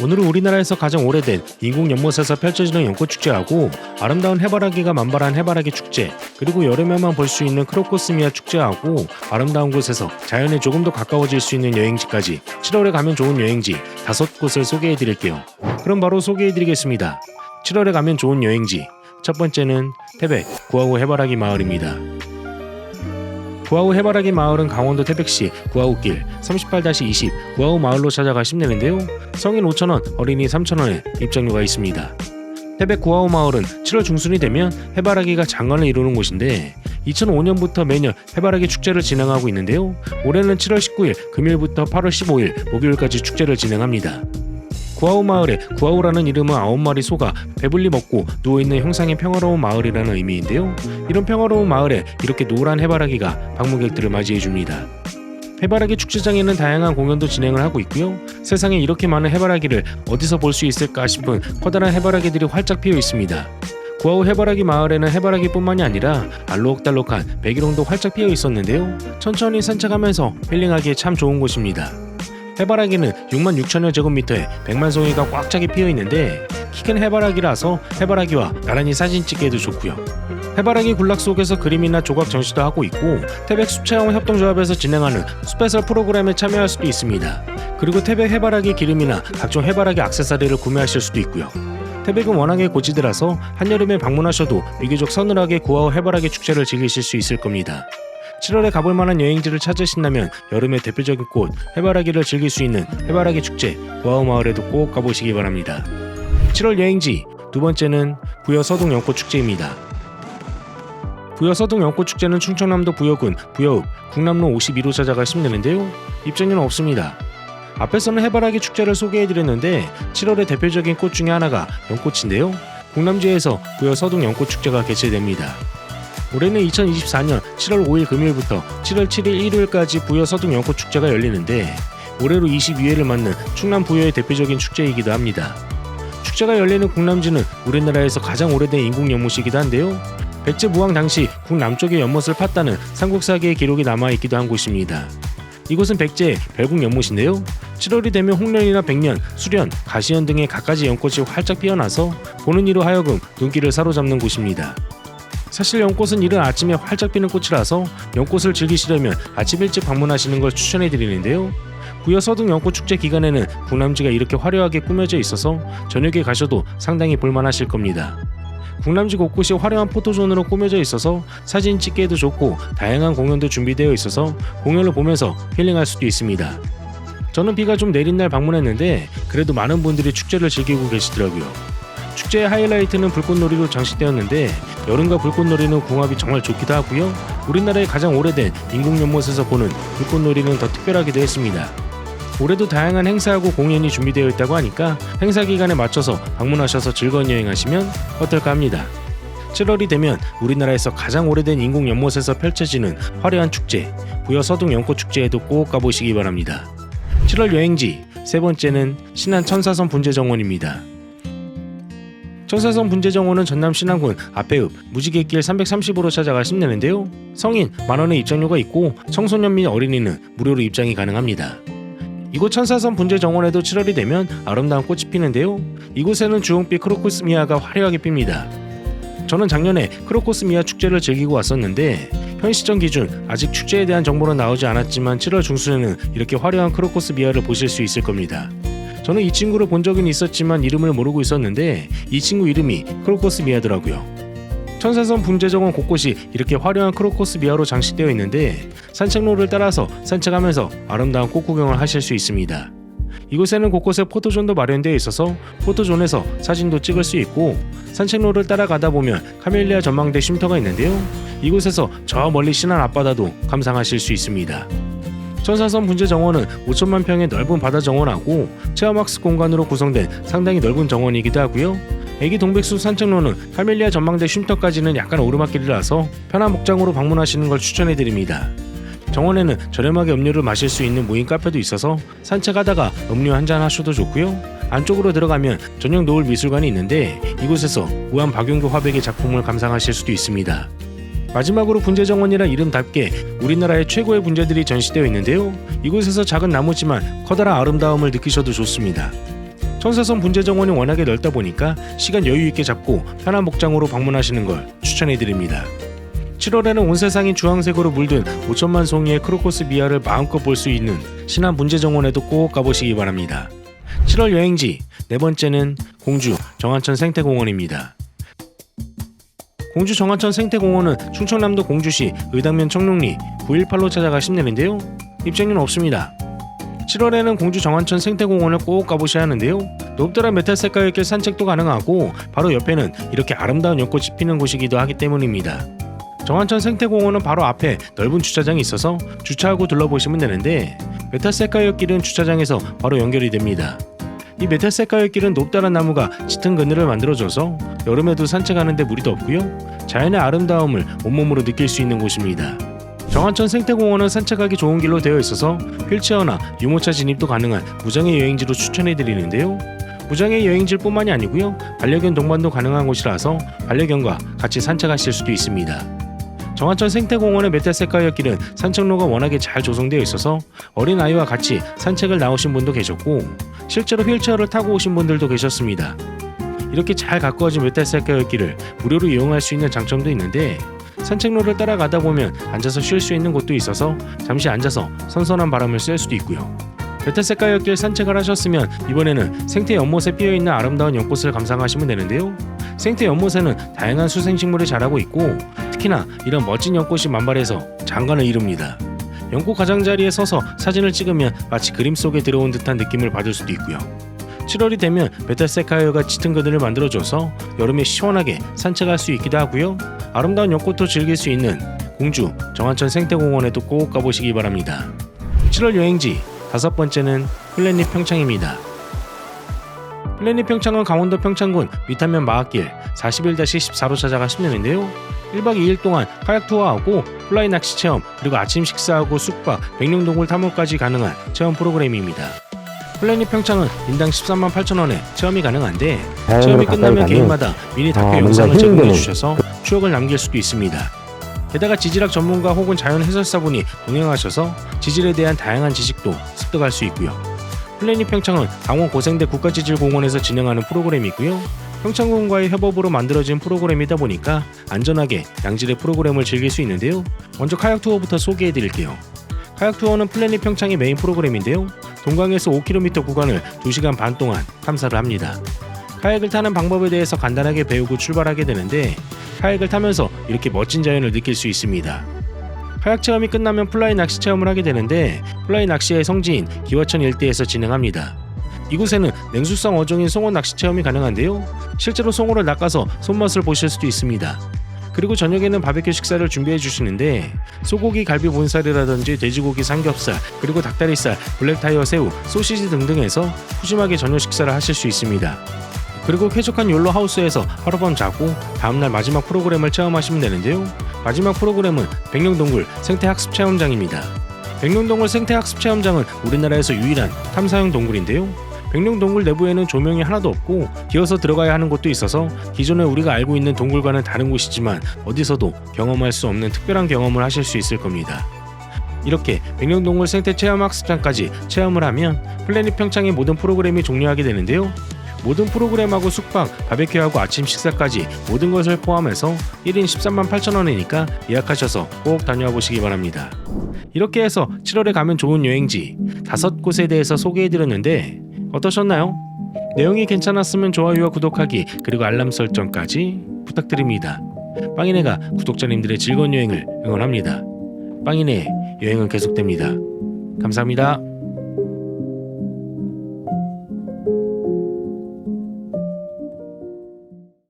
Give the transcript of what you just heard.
오늘은 우리나라에서 가장 오래된 인공 연못에서 펼쳐지는 연꽃축제하고 아름다운 해바라기가 만발한 해바라기 축제, 그리고 여름에만 볼 수 있는 크로코스미아 축제하고 아름다운 곳에서 자연에 조금 더 가까워질 수 있는 여행지까지 7월에 가면 좋은 여행지 5곳을 소개해드릴게요. 그럼 바로 소개해드리겠습니다. 7월에 가면 좋은 여행지, 첫 번째는 태백 구아우 해바라기 마을입니다. 구아우 해바라기 마을은 강원도 태백시 구아우길 38-20 구아우 마을로 찾아가시면 되는데요. 성인 5,000원, 어린이 3,000원에 입장료가 있습니다. 태백 구아우 마을은 7월 중순이 되면 해바라기가 장관을 이루는 곳인데 2005년부터 매년 해바라기 축제를 진행하고 있는데요. 올해는 7월 19일 금요일부터 8월 15일 목요일까지 축제를 진행합니다. 구아우 마을에 구아우라는 이름은 9마리 소가 배불리 먹고 누워있는 형상의 평화로운 마을이라는 의미인데요. 이런 평화로운 마을에 이렇게 노란 해바라기가 방문객들을 맞이해줍니다. 해바라기 축제장에는 다양한 공연도 진행을 하고 있고요. 세상에 이렇게 많은 해바라기를 어디서 볼 수 있을까 싶은 커다란 해바라기들이 활짝 피어 있습니다. 구아우 해바라기 마을에는 해바라기뿐만이 아니라 알록달록한 백일홍도 활짝 피어 있었는데요. 천천히 산책하면서 힐링하기에 참 좋은 곳입니다. 해바라기는 66,000여 제곱미터에 100만 송이가 꽉 차게 피어 있는데 키 큰 해바라기라서 해바라기와 나란히 사진 찍기에도 좋고요. 해바라기 군락 속에서 그림이나 조각 전시도 하고 있고 태백 숲체험 협동조합에서 진행하는 숲해설 프로그램에 참여할 수도 있습니다. 그리고 태백 해바라기 기름이나 각종 해바라기 액세서리를 구매하실 수도 있고요. 태백은 워낙에 고지대라서 한여름에 방문하셔도 비교적 서늘하게 구아우 해바라기 축제를 즐기실 수 있을 겁니다. 7월에 가볼 만한 여행지를 찾으신다면 여름의 대표적인 꽃 해바라기를 즐길 수 있는 해바라기 축제 구아우 마을에도 꼭 가보시기 바랍니다. 7월 여행지 두 번째는 부여 서동 연꽃 축제입니다. 부여 서동 연꽃 축제는 충청남도 부여군 부여읍 국남로 52로 찾아가시면 되는데요. 입장료는 없습니다. 앞에서는 해바라기 축제를 소개해드렸는데 7월의 대표적인 꽃 중에 하나가 연꽃인데요. 국남지에서 부여 서동 연꽃 축제가 개최됩니다. 올해는 2024년 7월 5일 금요일부터 7월 7일 일요일까지 부여 서동 연꽃 축제가 열리는데 올해로 22회를 맞는 충남 부여의 대표적인 축제이기도 합니다. 축제가 열리는 국남지는 우리나라에서 가장 오래된 인공 연못이기도 한데요. 백제 무왕 당시 국남쪽의 연못을 팠다는 삼국사기의 기록이 남아있기도 한 곳입니다. 이곳은 백제의 별국 연못인데요. 7월이 되면 홍련이나 백년, 수련, 가시연 등의 갖가지 연꽃이 활짝 피어나서 보는 이로 하여금 눈길을 사로잡는 곳입니다. 사실 연꽃은 이른 아침에 활짝 피는 꽃이라서 연꽃을 즐기시려면 아침 일찍 방문하시는 걸 추천해드리는데요. 부여 서동 연꽃 축제 기간에는 국남지가 이렇게 화려하게 꾸며져 있어서 저녁에 가셔도 상당히 볼만하실 겁니다. 국남지 곳곳이 화려한 포토존으로 꾸며져 있어서 사진 찍기에도 좋고 다양한 공연도 준비되어 있어서 공연을 보면서 힐링할 수도 있습니다. 저는 비가 좀 내린 날 방문했는데 그래도 많은 분들이 축제를 즐기고 계시더라고요. 축제의 하이라이트는 불꽃놀이로 장식되었는데 여름과 불꽃놀이는 궁합이 정말 좋기도 하고요. 우리나라의 가장 오래된 인공연못에서 보는 불꽃놀이는 더 특별하기도 했습니다. 올해도 다양한 행사하고 공연이 준비되어 있다고 하니까 행사 기간에 맞춰서 방문하셔서 즐거운 여행하시면 어떨까 합니다. 7월이 되면 우리나라에서 가장 오래된 인공연못에서 펼쳐지는 화려한 축제 부여 서동 연꽃 축제에도 꼭 가보시기 바랍니다. 7월 여행지 세 번째는 신안 천사섬 분재정원입니다. 천사섬 분재정원은 전남 신안군 앞배읍 무지개길 330으로 찾아가시면 되는데요. 성인 만원의 입장료가 있고 청소년 및 어린이는 무료로 입장이 가능합니다. 이곳 천사섬 분재정원에도 7월이 되면 아름다운 꽃이 피는데요. 이곳에는 주홍빛 크로코스미아가 화려하게 핍니다. 저는 작년에 크로코스미아 축제를 즐기고 왔었는데 현 시점 기준 아직 축제에 대한 정보는 나오지 않았지만 7월 중순에는 이렇게 화려한 크로코스미아를 보실 수 있을 겁니다. 저는 이 친구를 본 적은 있었지만 이름을 모르고 있었는데 이 친구 이름이 크로코스미아더라고요. 천사섬 분재정원 곳곳이 이렇게 화려한 크로코스미아로 장식되어 있는데 산책로를 따라서 산책하면서 아름다운 꽃 구경을 하실 수 있습니다. 이곳에는 곳곳에 포토존도 마련되어 있어서 포토존에서 사진도 찍을 수 있고 산책로를 따라가다 보면 카멜리아 전망대 쉼터가 있는데요. 이곳에서 저 멀리 신안 앞바다도 감상하실 수 있습니다. 천사섬 분재정원은 5천만 평의 넓은 바다 정원하고 체험학습 공간으로 구성된 상당히 넓은 정원이기도 하고요. 애기 동백숲 산책로는 카멜리아 전망대 쉼터까지는 약간 오르막길이라서 편한 목장으로 방문하시는 걸 추천해드립니다. 정원에는 저렴하게 음료를 마실 수 있는 무인 카페도 있어서 산책하다가 음료 한잔 하셔도 좋고요. 안쪽으로 들어가면 전용 노을 미술관이 있는데 이곳에서 우한 박용규 화백의 작품을 감상하실 수도 있습니다. 마지막으로 분재정원이라 이름답게 우리나라의 최고의 분재들이 전시되어 있는데요. 이곳에서 작은 나무지만 커다란 아름다움을 느끼셔도 좋습니다. 청사선 분재정원이 워낙에 넓다 보니까 시간 여유 있게 잡고 편한 복장으로 방문하시는 걸 추천해드립니다. 7월에는 온 세상이 주황색으로 물든 5천만 송이의 크로코스 미아를 마음껏 볼 수 있는 신안 분재정원에도 꼭 가보시기 바랍니다. 7월 여행지 네 번째는 공주 정안천 생태공원입니다. 공주 정안천 생태공원은 충청남도 공주시 의당면 청룡리 918로 찾아가시면 되는데요. 입장료는 없습니다. 7월에는 공주 정안천 생태공원을 꼭 가보셔야 하는데요. 높더라 메탈색깔길 산책도 가능하고 바로 옆에는 이렇게 아름다운 연꽃이 피는 곳이기도 하기 때문입니다. 정안천 생태공원은 바로 앞에 넓은 주차장이 있어서 주차하고 둘러보시면 되는데 메탈색깔길은 주차장에서 바로 연결이 됩니다. 이 메탈색깔길은 높다란 나무가 짙은 그늘을 만들어줘서 여름에도 산책하는데 무리도 없고요. 자연의 아름다움을 온몸으로 느낄 수 있는 곳입니다. 정안천 생태공원은 산책하기 좋은 길로 되어 있어서 휠체어나 유모차 진입도 가능한 무장애 여행지로 추천해드리는데요. 무장애 여행지일 뿐만이 아니고요. 반려견 동반도 가능한 곳이라서 반려견과 같이 산책하실 수도 있습니다. 정안천 생태공원의 메탈색깔길은 산책로가 워낙에 잘 조성되어 있어서 어린아이와 같이 산책을 나오신 분도 계셨고 실제로 휠체어를 타고 오신 분들도 계셨습니다. 이렇게 잘 가꾸어진 메탈색깔길을 무료로 이용할 수 있는 장점도 있는데 산책로를 따라가다 보면 앉아서 쉴 수 있는 곳도 있어서 잠시 앉아서 선선한 바람을 쐴 수도 있고요. 메탈색깔길 산책을 하셨으면 이번에는 생태 연못에 피어있는 아름다운 연꽃을 감상하시면 되는데요. 생태 연못에는 다양한 수생식물이 자라고 있고 특히나 이런 멋진 연꽃이 만발해서 장관을 이룹니다. 연꽃 가장자리에 서서 사진을 찍으면 마치 그림 속에 들어온 듯한 느낌을 받을 수도 있고요. 7월이 되면 메탈색깔과 짙은 그늘을 만들어줘서 여름에 시원하게 산책할 수 있기도 하고요. 아름다운 연꽃도 즐길 수 있는 공주 정안천 생태공원에도 꼭 가보시기 바랍니다. 7월 여행지 다섯 번째는 플랜닛 평창입니다. 플랜닛 평창은 강원도 평창군 위탄면 마하길 41-14로 찾아가시면 되는데요. 1박 2일 동안 카약 투어하고 플라이 낚시 체험 그리고 아침 식사하고 숙박, 백령동굴 탐험까지 가능한 체험 프로그램입니다. 플랜닛 평창은 인당 138,000원에 체험이 가능한데 체험이 끝나면 개인마다 미니 다큐 영상을 제공해 주셔서 추억을 남길 수도 있습니다. 게다가 지질학 전문가 혹은 자연 해설사분이 동행하셔서 지질에 대한 다양한 지식도 습득할 수 있고요. 플랜닛 평창은 강원 고생대 국가지질공원에서 진행하는 프로그램이고요. 평창군과의 협업으로 만들어진 프로그램이다 보니까 안전하게 양질의 프로그램을 즐길 수 있는데요. 먼저 카약 투어부터 소개해 드릴게요. 카약 투어는 플랜닛 평창의 메인 프로그램인데요. 동강에서 5km 구간을 2시간 반 동안 탐사를 합니다. 카약을 타는 방법에 대해서 간단하게 배우고 출발하게 되는데 카약을 타면서 이렇게 멋진 자연을 느낄 수 있습니다. 카약 체험이 끝나면 플라이 낚시 체험을 하게 되는데 플라이 낚시의 성지인 기와천 일대에서 진행합니다. 이곳에는 냉수성 어종인 송어 낚시 체험이 가능한데요. 실제로 송어를 낚아서 손맛을 보실 수도 있습니다. 그리고 저녁에는 바베큐 식사를 준비해 주시는데 소고기 갈비 본살이라든지 돼지고기 삼겹살 그리고 닭다리살, 블랙타이어 새우, 소시지 등등해서 푸짐하게 저녁 식사를 하실 수 있습니다. 그리고 쾌적한 욜로 하우스에서 하룻밤 자고 다음날 마지막 프로그램을 체험하시면 되는데요. 마지막 프로그램은 백령동굴 생태학습체험장입니다. 백령동굴 생태학습체험장은 우리나라에서 유일한 탐사형 동굴인데요. 백령동굴 내부에는 조명이 하나도 없고 기어서 들어가야 하는 곳도 있어서 기존에 우리가 알고 있는 동굴과는 다른 곳이지만 어디서도 경험할 수 없는 특별한 경험을 하실 수 있을 겁니다. 이렇게 백령동굴 생태체험학습장까지 체험을 하면 플래닛 평창의 모든 프로그램이 종료하게 되는데요. 모든 프로그램하고 숙박, 바베큐하고 아침 식사까지 모든 것을 포함해서 1인 138,000원이니까 예약하셔서 꼭 다녀와 보시기 바랍니다. 이렇게 해서 7월에 가면 좋은 여행지 5곳에 대해서 소개해드렸는데 어떠셨나요? 내용이 괜찮았으면 좋아요와 구독하기 그리고 알람 설정까지 부탁드립니다. 빵이네가 구독자님들의 즐거운 여행을 응원합니다. 빵이네의 여행은 계속됩니다. 감사합니다.